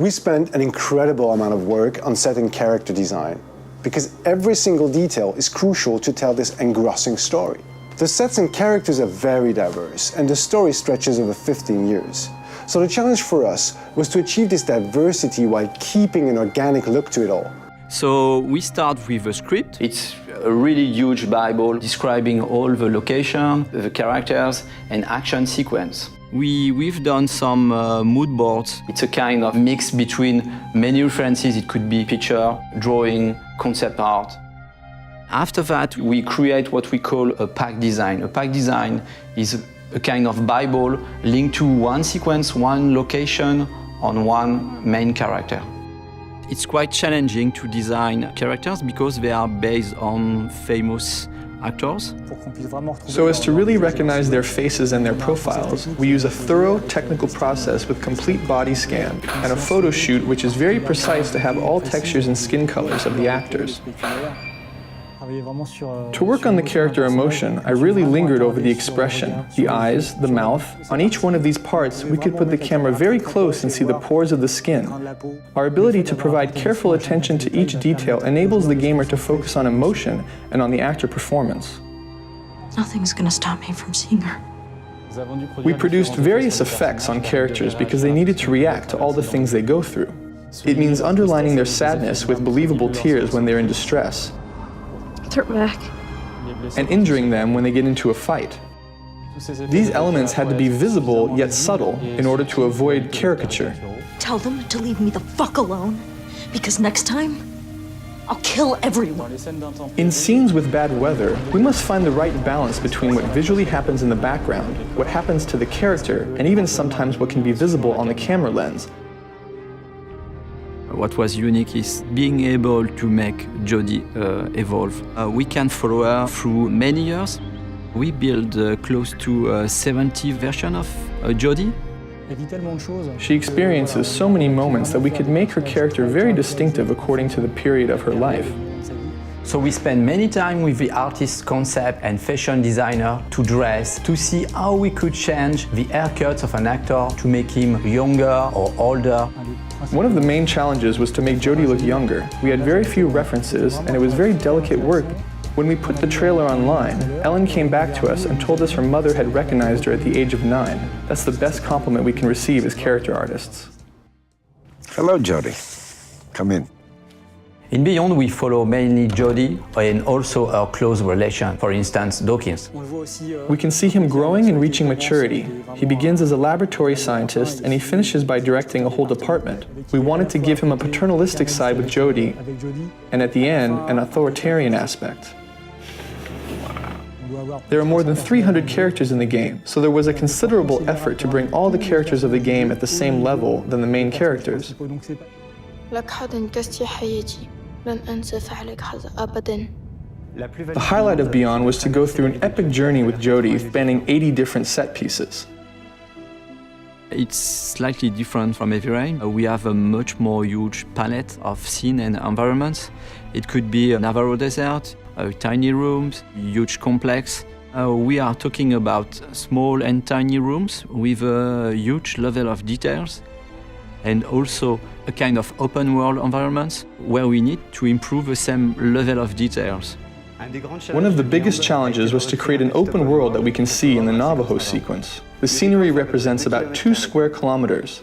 We spent an incredible amount of work on set and character design, because every single detail is crucial to tell this engrossing story. The sets and characters are very diverse, and the story stretches over 15 years. So the challenge for us was to achieve this diversity while keeping an organic look to it all. So we start with a script. It's a really huge Bible describing all the location, the characters, and action sequence. We've done some mood boards. It's a kind of mix between many references. It could be picture, drawing, concept art. After that, we create what we call a pack design. A pack design is a kind of Bible linked to one sequence, one location, on one main character. It's quite challenging to design characters because they are based on famous actors. So as to really recognize their faces and their profiles, we use a thorough technical process with complete body scan and a photo shoot which is very precise to have all textures and skin colors of the actors. To work on the character emotion, I really lingered over the expression, the eyes, the mouth. On each one of these parts, we could put the camera very close and see the pores of the skin. Our ability to provide careful attention to each detail enables the gamer to focus on emotion and on the actor performance. Nothing's gonna stop me from seeing her. We produced various effects on characters because they needed to react to all the things they go through. It means underlining their sadness with believable tears when they're in distress, They're back. and injuring them when they get into a fight. These elements had to be visible yet subtle in order to avoid caricature. Tell them to leave me the fuck alone, because next time, I'll kill everyone. In scenes with bad weather, we must find the right balance between what visually happens in the background, what happens to the character, and even sometimes what can be visible on the camera lens. What was unique is being able to make Jodie evolve. We can follow her through many years. We built close to 70 versions of Jodie. She experiences so many moments that we could make her character very distinctive according to the period of her life. So we spend many time with the artist concept and fashion designer to dress, to see how we could change the haircuts of an actor to make him younger or older. One of the main challenges was to make Jodie look younger. We had very few references, and it was very delicate work. When we put the trailer online, Ellen came back to us and told us her mother had recognized her at the age of 9. That's the best compliment we can receive as character artists. Hello, Jodie. Come in. In Beyond, we follow mainly Jodie and also her close relation, for instance, Dawkins. We can see him growing and reaching maturity. He begins as a laboratory scientist and he finishes by directing a whole department. We wanted to give him a paternalistic side with Jodie, and at the end, an authoritarian aspect. There are more than 300 characters in the game, so there was a considerable effort to bring all the characters of the game at the same level than the main characters. The highlight of Beyond was to go through an epic journey with Jodie spanning 80 different set pieces. It's slightly different from Heavy Rain. We have a much more huge palette of scene and environments. It could be a Navarro desert, tiny rooms, huge complex. We are talking about small and tiny rooms with a huge level of details, and also a kind of open world environments where we need to improve the same level of details. One of the biggest challenges was to create an open world that we can see in the Navajo sequence. The scenery represents about 2 square kilometers.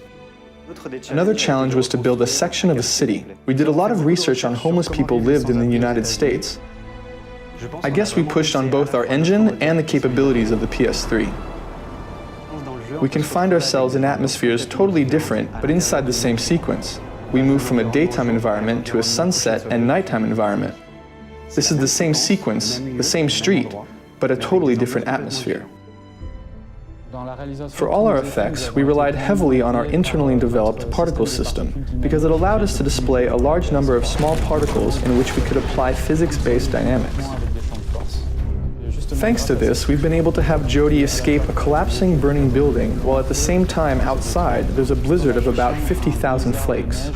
Another challenge was to build a section of a city. We did a lot of research on homeless people lived in the United States. I guess we pushed on both our engine and the capabilities of the PS3. We can find ourselves in atmospheres totally different, but inside the same sequence. We move from a daytime environment to a sunset and nighttime environment. This is the same sequence, the same street, but a totally different atmosphere. For all our effects, we relied heavily on our internally developed particle system because it allowed us to display a large number of small particles in which we could apply physics-based dynamics. Thanks to this, we've been able to have Jodie escape a collapsing, burning building, while at the same time outside there's a blizzard of about 50,000 flakes.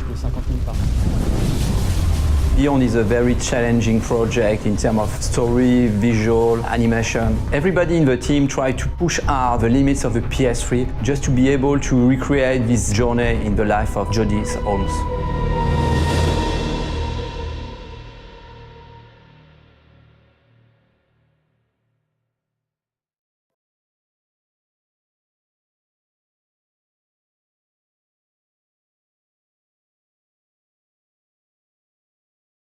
Beyond is a very challenging project in terms of story, visual, animation. Everybody in the team tried to push hard the limits of the PS3 just to be able to recreate this journey in the life of Jodie Holmes.